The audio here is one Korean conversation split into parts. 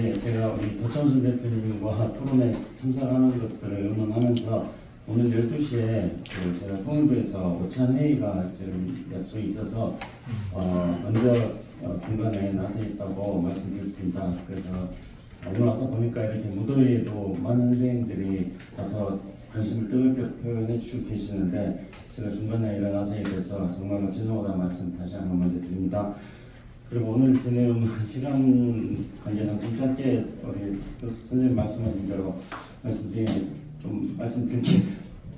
네, 제가 우리 도청순 대표님과 토론에 참석하는 것들을 의논하면서 오늘 12시에 제가 통일부에서 오찬 회의가 지금 약속이 있어서 먼저 중간에 나서 있다고 말씀드렸습니다. 그래서 오늘 와서 보니까 이렇게 무더위에도 많은 선생님들이 와서 관심을 뜨겁게 표현해 주시고 계시는데 제가 중간에 일어나서에 대해서 정말로 죄송하다 말씀 다시 한번 먼저 드립니다. 그리고 오늘 제 내용은 시간 관계상 좀 짧게 우리 선생님 말씀하신 대로 말씀드리기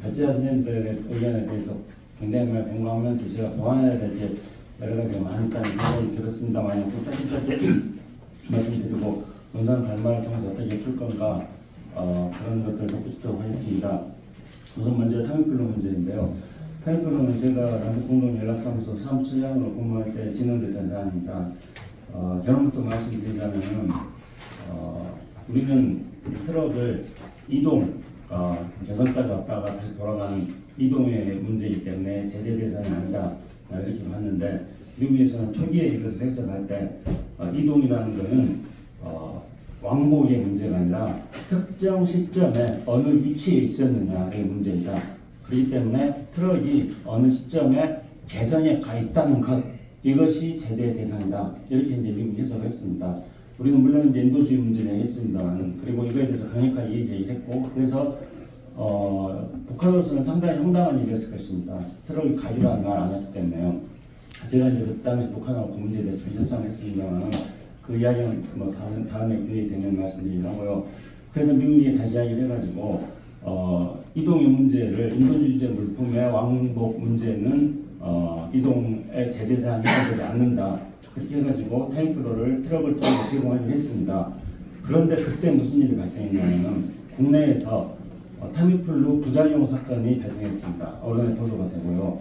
발제자 선생님들의 의견에 대해서 굉장히 많이 공감하면서 제가 보완해야 될 게 여러 가지가 많다는 생각이 들었습니다만 좀 짧게 말씀드리고 논산 갈말을 통해서 어떻게 풀 건가 그런 것들을 덧붙이도록 하겠습니다. 우선 먼저 타미플루 문제인데요. 타미플루는 제가 남북공동연락사무소 사무처장으로 근무할 때 진행됐던 사안입니다. 결론부터 말씀드리자면 우리는 트럭을 이동 개선까지 왔다가 다시 돌아가는 이동의 문제이기 때문에 제재 대상이 아니다 이렇게 봤는데 미국에서는 초기에 이것을 해석할 때 이동이라는 것은 왕복의 문제가 아니라 특정 시점에 어느 위치에 있었느냐의 문제이다. 그렇기 때문에 트럭이 어느 시점에 개선에 가 있다는 것 이것이 제재의 대상이다. 이렇게 이제 미국이 해석을 했습니다. 우리는 물론 이제 인도주의 문제를 했습니다만 그리고 이거에 대해서 강력하게 이의 제기를 했고 그래서 북한으로서는 상당히 황당한 일이었을 것입니다. 트럭이 가기라는 말 안 했기 때문에요. 제가 이제 그 당시 북한하고 그 문제에 대해서 좀 협상을 했습니다만 그 이야기는 뭐 다음에 기회가 되면 말씀드리려고요. 그래서 미국이 다시 이야기를 해가지고 이동의 문제를 인도주의제 물품의 왕복 문제는 이동의 제재 사항이 되지 않는다. 그렇게 해가지고 타미플루를 트럭을 통해 제공하기로 했습니다. 그런데 그때 무슨 일이 발생했냐면 국내에서 타미플루 부작용 사건이 발생했습니다. 언론에 보도가 되고요.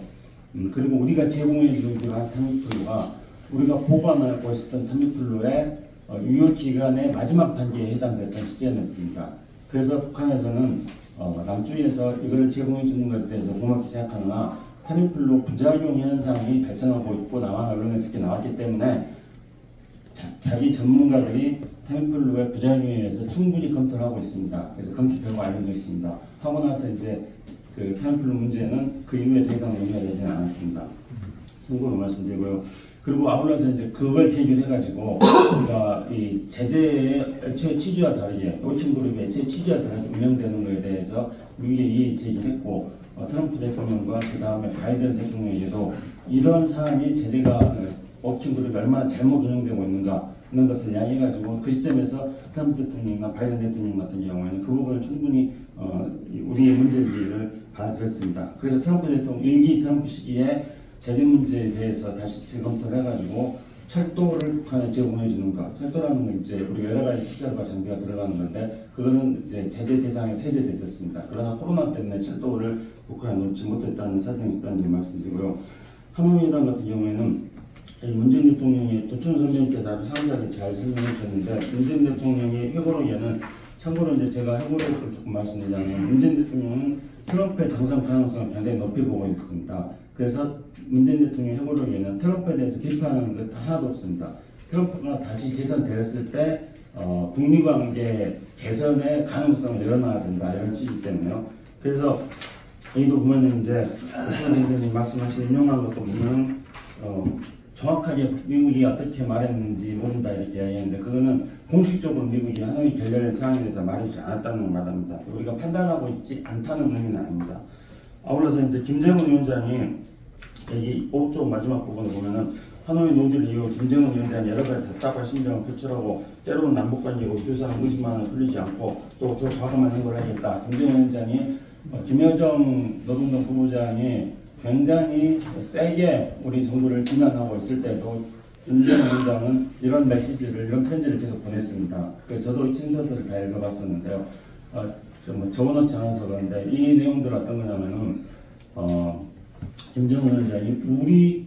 그리고 우리가 제공해주기로 한 타미플루가 우리가 보관하고 있었던 타미플루의 유효기간의 마지막 단계에 해당됐던 시점이었습니다. 그래서 북한에서는 남쪽에서 이걸 제공해주는 것에 대해서 고맙게 생각하나 타미플루 부작용 현상이 발생하고 있고 나와 언론에서 이렇게 나왔기 때문에 자기 전문가들이 타미플루의 부작용에 의해서 충분히 검토를 하고 있습니다. 그래서 검토 결과 알려져 있습니다. 하고 나서 이제 그 타미플루 문제는 그 이후에 더 이상 논의가 되지는 않았습니다. 참고로 말씀드리고요. 그리고 아울러서 이제 그걸 계기로 해가지고 우리가 이 제재의 애초의 취지와 다르게 오친그룹의 애초의 취지와 다르게 운영되는 것에 대해서 미국에 이의 제기를 했고 트럼프 대통령과 그 다음에 바이든 대통령에게도 이런 사안이 제재가 워킹그룹이 얼마나 잘못 운영되고 있는가 이런 것을 이야기해가지고 그 시점에서 트럼프 대통령이나 바이든 대통령 같은 경우에는 그 부분을 충분히 우리의 문제를 받아들였습니다. 그래서 트럼프 대통령 일기 트럼프 시기에 제재 문제에 대해서 다시 재검토를 해가지고 철도를 북한에 제공해 주는 것. 철도라는 건 이제 우리 여러 가지 시설과 장비가 들어가는 건데 그거는 이제 제재 대상에 세제됐었습니다. 그러나 코로나 때문에 철도를 북한에 놓지 못했다는 사정이 있다는 점 말씀드리고요. 한국민당 같은 경우에는 문재인 대통령이 도춘 선생님께서 아주 상세하게 잘 설명해 주셨는데 문재인 대통령의 회고록에는 참고로 이제 제가 회고록을 조금 말씀드리자면 문재인 대통령은 트럼프의 당선 가능성을 굉장히 높이 보고 있습니다. 그래서 문재인 대통령 회고록에는 트럼프에 대해서 비판하는 것 하나도 없습니다. 트럼프가 다시 재선되었을 때 북미 관계 개선의 가능성을 열어놔야 된다 이런 취지 때문에요. 그래서 여기도 보면 이제 선생님이 말씀하신 인용한 것도 보면 정확하게 미국이 어떻게 말했는지 모른다 이렇게 이야기했는데 그거는 공식적으로 미국이 하노이 결렬의 사항에 대해서 말해주지 않았다는 걸 말합니다. 우리가 판단하고 있지 않다는 의미는 아닙니다. 아울러서 이제 김정은 위원장이 여기 오른쪽 마지막 부분을 보면은 하노이 노딜 이후 김정은 위원장이 여러 가지 답답한 심정을 표출하고 때로는 남북관계가 우주상 의심만을 풀리지 않고 또 더 과감한 행보를 하겠다. 김정은 위원장이 김여정 노동당 부부장이 굉장히 세게 우리 정부를 비난하고 있을 때도 김정은 위원장은 이런 메시지를 이런 편지를 계속 보냈습니다. 저도 이 친서들을 다 읽어봤었는데요. 적어놓지 않아서 그런데 이 내용들 어떤 거냐면은 김정은 위원장이 우리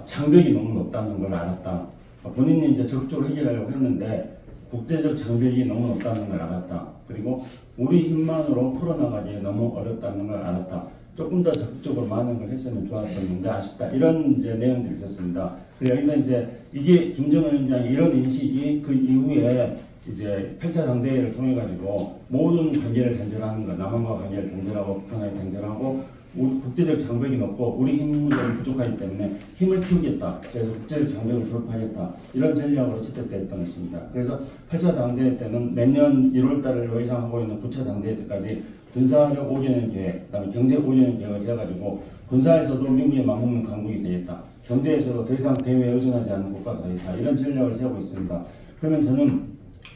장벽이 너무 높다는 걸 알았다. 본인이 이제 적극적으로 해결하려고 했는데 국제적 장벽이 너무 높다는 걸 알았다. 그리고 우리 힘만으로 풀어나가기 너무 어렵다는 걸 알았다. 조금 더 적극적으로 많은 걸 했으면 좋았었는데 아쉽다. 이런 이제 내용들이 있었습니다. 여기서 이제 이게 김정은 위원장의 이런 인식이 그 이후에 이제 8차 당대회를 통해 가지고 모든 관계를 단절하는 거, 남한과 관계를 단절하고 북한과 단절하고 우리 국제적 장벽이 높고 우리 힘이 부족하기 때문에 힘을 키우겠다. 그래서 국제적 장벽을 돌파하겠다. 이런 전략으로 채택됐던 것입니다. 그래서 8차 당대회 때는 매년 1월 달을 예상하고 있는 9차 당대회 때까지 군사력 5개년 계획, 그다음에 경제 5개년 계획을 세워가지고 군사에서도 미국에 맞먹는 강국이 되겠다. 경제에서도 더 이상 대외에 의존하지 않는 국가가 되겠다. 이런 전략을 세우고 있습니다. 그러면 저는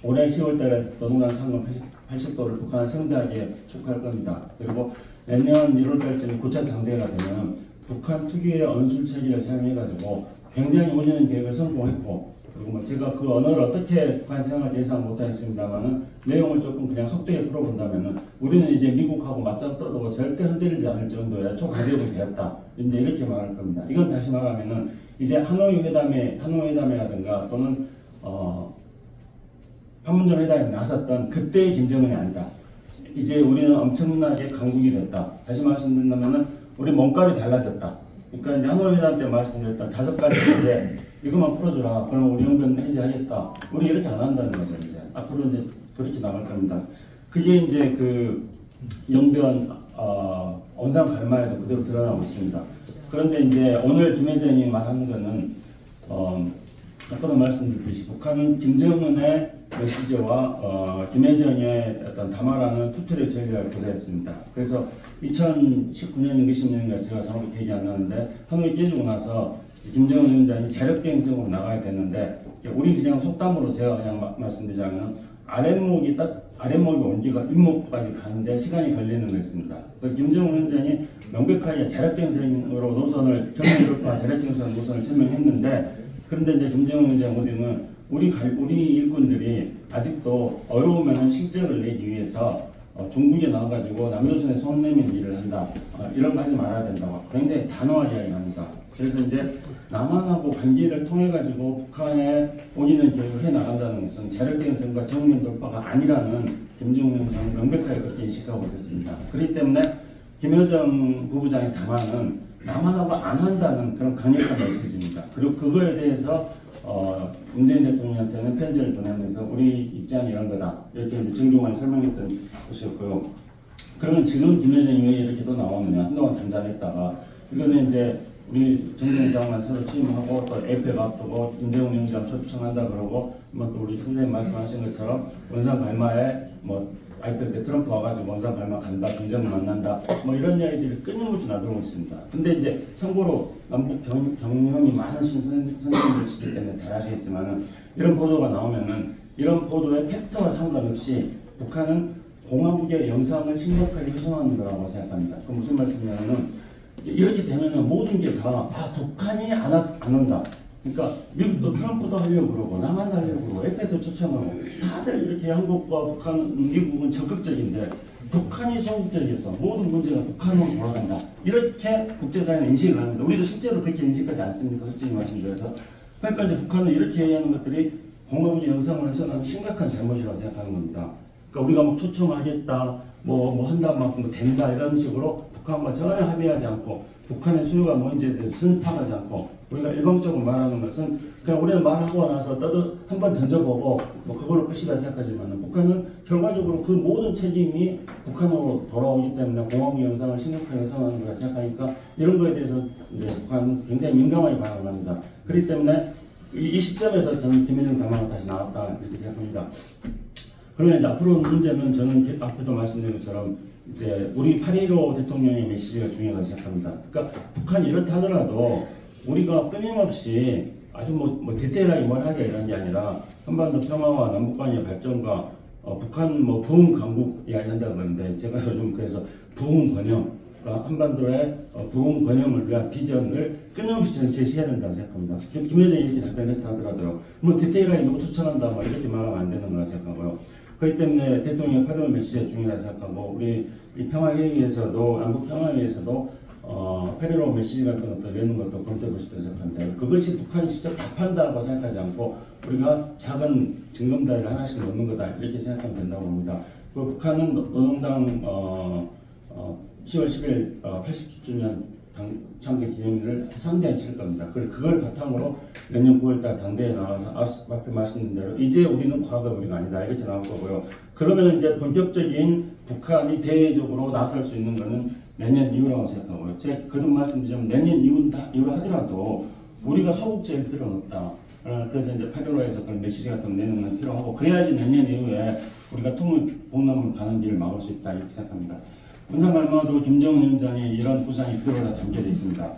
올해 10월 달에 노동당 창건 80도를 북한을 성대하게 축하할 겁니다. 그리고 내년 1월 달쯤에 9차 당대회가 되면 북한 특유의 언술체계를 사용해가지고 굉장히 5년 계획을 성공했고, 그리고 뭐 제가 그 언어를 어떻게 북한 생각할지 예상 못하겠습니다만은 내용을 조금 그냥 속되게 풀어본다면은 우리는 이제 미국하고 맞짱 떠도 절대 흔들리지 않을 정도의 초강대국이 되었다. 이제 이렇게 말할 겁니다. 이건 다시 말하면은 이제 하노이 회담이라든가 또는 판문점 회담에 나섰던 그때의 김정은이 아니다. 이제 우리는 엄청나게 강국이 됐다. 다시 말씀드린다면은 우리 몸값이 달라졌다. 그러니까 이제 하노이 회담 때 말씀드렸던 5가지 문제 이것만 풀어주라. 그럼 우리 영변 해제하겠다. 우리 이렇게 안 한다는 거죠. 이제 앞으로 이제 그렇게 나갈 겁니다. 그게 이제 그 영변 원상 갈마에도 그대로 드러나고 있습니다. 그런데 이제 오늘 김혜정이 말하는 거는 아까도 말씀드렸듯이 북한은 김정은의 메시지와 김혜정의 어떤 담화라는 투트랙 전략을 구사했습니다. 그래서 2019년인가 20년인가 제가 정확히 기억이 안 나는데 한국이 깨지고 나서 김정은 위원장이 자력갱생으로 나가야 되는데 우리 그냥 속담으로 제가 그냥 말씀드리자면 아랫목이 온기가 윗목까지 가는데 시간이 걸리는 것입니다. 그래서 김정은 위원장이 명백하게 자력갱생으로 노선을 정면돌파 자력갱생 노선을 천명했는데 그런데 이제 김정은 위원장 모델은 우리 일꾼들이 아직도 어려우면 실적을 내기 위해서 중국에 나와가지고 남조선에 손 내민 일을 한다. 이런 거 하지 말아야 된다고 굉장히 단호하게 이야기합니다. 그래서 이제 남한하고 관계를 통해가지고 북한에 오기는 계획을 해나간다는 것은 자력갱생과 정면 돌파가 아니라는 김정은 위원장은 명백하게 그렇게 인식하고 있었습니다. 그렇기 때문에 김여정 부부장의 담화는 남한하고 안 한다는 그런 강력한 메시지입니다. 그리고 그거에 대해서 문재인 대통령한테는 편지를 보내면서 우리 입장이 이런 거다. 이렇게 이제 정중하게 설명했던 것이었고요. 그러면 지금 김여정이 왜 이렇게 또 나오느냐. 한동안 잠잠했다가 이거는 이제 우리 정부장관 새로 취임하고 또 APEC 앞두고 김정은 위원장 초청한다 그러고 뭐 또 우리 선생님 말씀하신 것처럼 원산 갈마에 뭐 APEC 때 트럼프 와가지고 원산 갈마 간다, 김정은 만난다 뭐 이런 이야기들이 끊임없이 나들고 있습니다. 근데 이제 참고로 남북 경험이 많으신 선생님들이시기 때문에 잘 아시겠지만은 이런 보도가 나오면은 이런 보도의 팩트와 상관없이 북한은 공화국의 영상을 심각하게 훼손하는 거라고 생각합니다. 그 무슨 말씀이냐면은 이렇게 되면은 모든 게 다 북한이 안 한다. 그러니까 미국도 트럼프도 하려고 그러고 남한 하려고 그러고 에페도 초청하고 다들 이렇게 한국과 북한, 미국은 적극적인데 북한이 소극적이어서 모든 문제가 북한으로 돌아간다. 이렇게 국제사회는 인식을 합니다. 우리도 실제로 그렇게 인식하지 않습니까? 솔직히 말씀드려서. 그러니까 이제 북한은 이렇게 얘기하는 것들이 공화국의 영상을 해서는 심각한 잘못이라고 생각하는 겁니다. 그러니까 우리가 뭐 초청하겠다, 뭐 한다 만큼 뭐 된다 이런 식으로 북한과 전혀 합의하지 않고 북한의 수요가 뭔지에 대해서 선파하지 않고 우리가 일방적으로 말하는 것은 그냥 우리는 말하고 나서 한번 던져보고 뭐 그걸로 끝이다 생각하지만 북한은 결과적으로 그 모든 책임이 북한으로 돌아오기 때문에 공화국 영상을 심각하게 훼손하는 거라 생각하니까 이런 거에 대해서 이제 북한은 굉장히 민감하게 반응을 합니다. 그렇기 때문에 이 시점에서 저는 김여정 담화가 다시 나왔다 이렇게 생각합니다. 그러면 이제 앞으로 문제는 저는 앞에도 말씀드린 것처럼 이제 우리 8.15 대통령의 메시지가 중요하다고 생각합니다. 그러니까 북한이 이렇다 하더라도 우리가 끊임없이 아주 뭐 디테일하게 뭘 하자 이런 게 아니라 한반도 평화와 남북관의 발전과 북한 뭐 부흥 강국 이야기한다고 그러는데 제가 요즘 그래서 부흥 번영 한반도의 부흥 번영을 위한 비전을 끊임없이 저는 제시해야 된다고 생각합니다. 김여정이 이렇게 답변했다 하더라도요. 뭐 디테일하게 누구 추천한다 뭐 이렇게 말하면 안 되는 거라 생각하고요. 그렇기 때문에 대통령 8.15 메시지가 중요하다고 생각하고 우리 이 평화회의에서도 남북 평화회의에서도 8.15 메시지 같은 것도 내는 것도 검토해 보실 수 생각합니다. 그것이 북한이 직접 답한다고 생각하지 않고 우리가 작은 증검다리를 하나씩 넣는 거다 이렇게 생각하면 된다고 봅니다. 그 북한은 노동당 10월 10일 80주년 창대 기념일을 상대히 칠 겁니다. 그걸 바탕으로 내년 9월달 당대에 나와서 앞에 말씀드린 대로 이제 우리는 과거 우리가 아니다 이렇게 나올 거고요. 그러면 이제 본격적인 북한이 대외적으로 나설 수 있는 것은 내년 이후라고 생각하고요. 제가 거듭 말씀드리자면 내년 이후로 하더라도 우리가 소극적일 필요는 없다. 그래서 이제 8.15에서 그런 메시지 같은 거 내는 건 필요하고 그래야지 내년 이후에 우리가 통일봉남을 가는 길을 막을 수 있다 이렇게 생각합니다. 원상갈마도 김정은 위원장이 이런 구상이 그대로 다 담겨져 있습니다.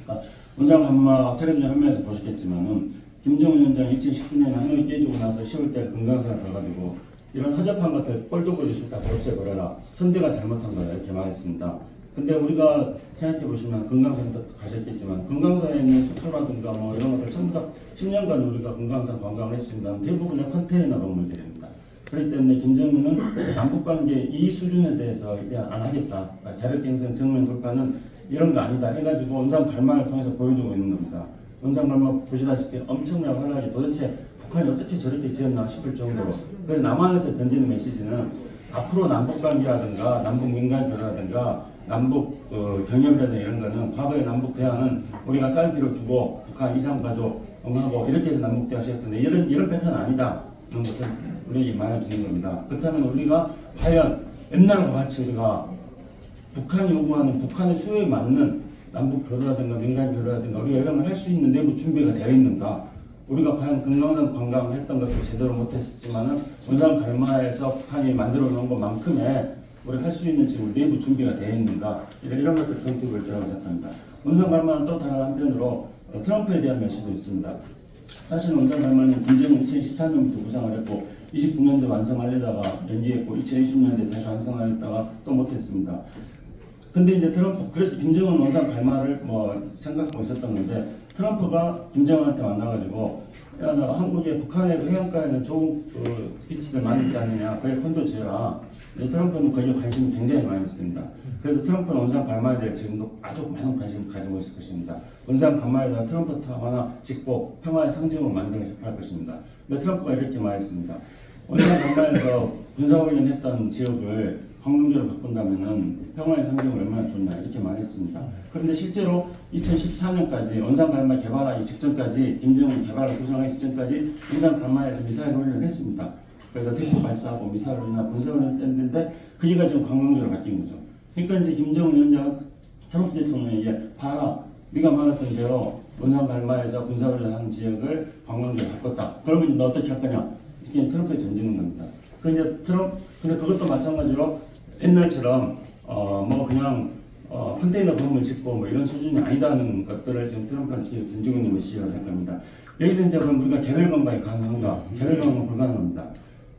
그러니까 원상갈마 텔레비전 화면에서 보셨겠지만은 김정은 위원장이 2019년에 하노이 깨지고 나서 10월달 금강산을 가가지고 이런 허접한 것들 꼴도 싫다 없애버려라. 선대가 잘못한 거다 이렇게 말했습니다. 근데 우리가 생각해 보시면 금강산도 가셨겠지만 금강산에 있는 숙소라든가 뭐 이런 것들 전부 다 10년간 우리가 금강산 관광을 했습니다. 대부분의 컨테이너 건물들입니다. 그렇기 때문에 김정은은 남북관계 이 수준에 대해서 이제 안 하겠다. 그러니까 자력갱생 정면 돌파는 이런 거 아니다 해가지고 원상갈마를 통해서 보여주고 있는 겁니다. 원상갈마 보시다시피 엄청나게 활약이 도대체 북한이 어떻게 저렇게 지었나 싶을 정도로. 그래서 남한한테 던지는 메시지는 앞으로 남북관계라든가 남북민간교라든가 남북 경협이라든가 이런 거는 과거의 남북 대화는 우리가 쌀 필요 주고 북한 이산가족 응하고 이렇게 해서 남북 대화 시작했는데 이런 패턴은 아니다. 이런 것을 우리에게 말해주는 겁니다. 그렇다면 우리가 과연 옛날과 같이 우리가 북한이 요구하는 북한의 수요에 맞는 남북 교류라든가 민간 교류라든가 우리가 이런 걸 할 수 있는 내부 준비가 되어 있는가? 우리가 과연 금강산 관광을 했던 것도 제대로 못했지만은 원상갈마에서 북한이 만들어 놓은 것만큼의 우리가 할 수 있는 지금 내부 준비가 되어 있는가? 이런 것들 정립을 저라고 생각합니다. 원상갈마는 또 다른 한편으로 트럼프에 대한 메시지도 있습니다. 사실 원상갈마는 김정은 2014년부터 구상을 했고 29년도 완성하려다가 연기했고 2020년대 다시 완성하려다가 또 못했습니다. 근데 이제 트럼프 그래서 김정은 원상갈마를 뭐 생각하고 있었던 건데 트럼프가 김정은한테 만나가지고 야, 나 한국의 북한의 해안가에는 좋은 비치들 많이 있지 않느냐 거기에 콘도 지어라. 트럼프는 거기에 관심이 굉장히 많이 있습니다. 그래서 트럼프는 원상갈마에 대해 지금도 아주 많은 관심을 가지고 있을 것입니다. 원상갈마에다가 트럼프 타워 하나 짓고 평화의 상징으로 만들고 싶어 할 것입니다. 근데 트럼프가 이렇게 말했습니다. 원상갈마에서 군사훈련 했던 지역을 황금지로 바꾼다면은 평화의 상징이 얼마나 좋냐 이렇게 말했습니다. 그런데 실제로 2014년까지 원상갈마 개발하기 직전까지 김정은 개발을 구상하기 직전까지 원상갈마에서 미사일 훈련을 했습니다. 그래서 대포 발사하고 미사일 훈련이나 군사 훈련을 했는데 그게가 지금 관광지로 바뀐 거죠. 그러니까 이제 김정은 위원장 트럼프 대통령에게 봐라 네가 말했던 대로 원상갈마에서 군사 훈련하는 지역을 관광지로 바꿨다. 그러면 이제 너 어떻게 할 거냐 이렇게 트럼프에 던지는 겁니다. 근데 그것도 마찬가지로 옛날처럼 뭐 그냥 컨테이너 건물 짓고 뭐 이런 수준이 아니다는 것들을 지금 트럼프한테 계속 던지고 있는 것이라고 생각합니다. 여기서 이제 그럼 우리가 개별 관광이 가능한가? 개별 관광은 불가능합니다.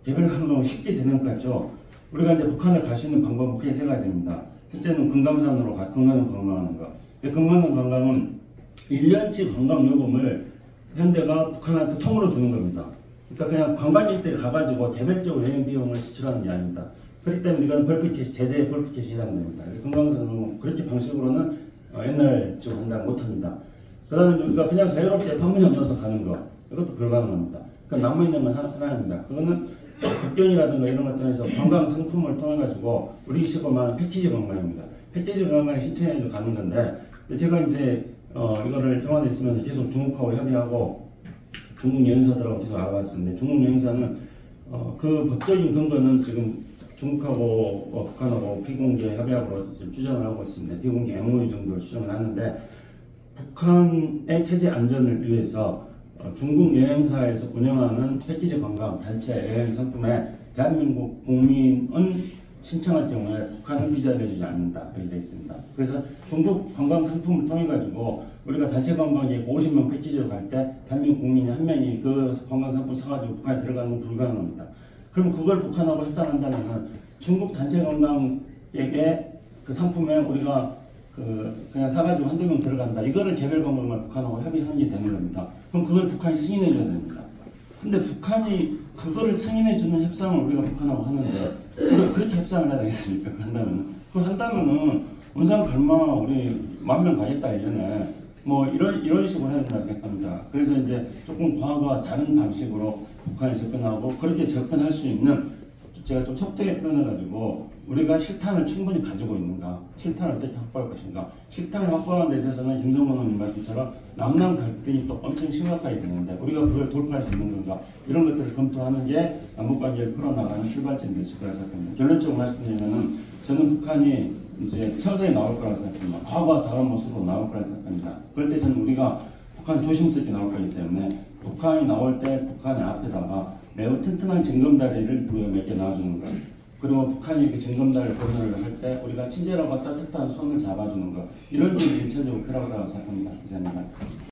개별 관광은 쉽게 되는 것 같죠. 우리가 이제 북한을 갈 수 있는 방법은 크게 세 가지입니다. 첫째는 금강산 관광하는 거. 금강산 관광은 1년치 관광 요금을 현대가 북한한테 통으로 주는 겁니다. 그러니까 그냥 관광객들이 가가지고 개별적으로 여행 비용을 지출하는 게 아닙니다. 그렇기 때문에 이건 벌크캐시, 제재 벌크캐시 해당됩니다. 금강산은 그렇게 방식으로는 옛날식으로 한다면 못합니다. 그 다음에 우리가 그냥 자유롭게 판문점 줘서 가는 거, 이것도 불가능합니다. 그러니까 남아있는 건 하나입니다. 그거는 국경이라든가 이런 것들에서 관광 상품을 통해가지고 우리 식으로 말하는 패키지 관광입니다. 패키지 관광에 신청해서 가는 건데, 제가 이제 이거를 평화에 있으면서 계속 중국하고 협의하고 중국 여행사들하고 계속 알아봤었는데 중국 여행사는 그 법적인 근거는 지금 중국하고 북한하고 비공개 협약으로 지금 주장을 하고 있습니다. 비공개 MOU 정도를 주장을 하는데 북한의 체제 안전을 위해서 중국 여행사에서 운영하는 패키지 관광 단체 여행 상품에 대한민국 국민은 신청할 경우에 북한은 비자를 내주지 않는다 이렇게 되어 있습니다. 그래서 중국 관광 상품을 통해 가지고 우리가 단체 관광객 50명 패키지로 갈 때 대한민국 국민이 한 명이 그 관광 상품 사가지고 북한에 들어가는 건 불가능합니다. 그럼 그걸 북한하고 협상한다면 중국 단체 관광객의 그 상품에 우리가 그냥 사가지고 한두 명 들어간다. 이거를 개별 관광을 북한하고 협의하는 게 되는 겁니다. 그럼 그걸 북한이 승인해줘야 됩니다. 근데 북한이 그거를 승인해주는 협상을 우리가 북한하고 하는데 그렇게 협상을 해야 되겠습니까? 그걸 한다면은 원상갈마 우리 10,000명 가겠다 1년에 뭐 이런 식으로 해야 된다고 생각합니다. 그래서 이제 조금 과거와 다른 방식으로 북한에 접근하고 그렇게 접근할 수 있는 제가 좀 속되게 표현해가지고 우리가 실탄을 충분히 가지고 있는가, 실탄을 어떻게 확보할 것인가. 실탄을 확보하는 데 있어서는 김성근 의원님 말씀처럼 남남 갈등이 또 엄청 심각하게 되는데 우리가 그걸 돌파할 수 있는 건가, 이런 것들을 검토하는 게 남북관계를 풀어나가는 출발점이 될 수 거라 생각합니다. 결론적으로 말씀드리면은 저는 북한이 이제 서서히 나올 거라고 생각합니다. 과거와 다른 모습으로 나올 거라고 생각합니다. 그럴 때 저는 우리가 북한 조심스럽게 나올 거기 때문에 북한이 나올 때 북한의 앞에다가 매우 튼튼한 징검다리를 우리가 몇 개 놔주는 것, 그리고 북한이 그 징검다리를 건너를 할 때 우리가 친절하고 따뜻한 손을 잡아주는 것, 이런 게 1차적으로 필요하다고 생각합니다. 이상입니다.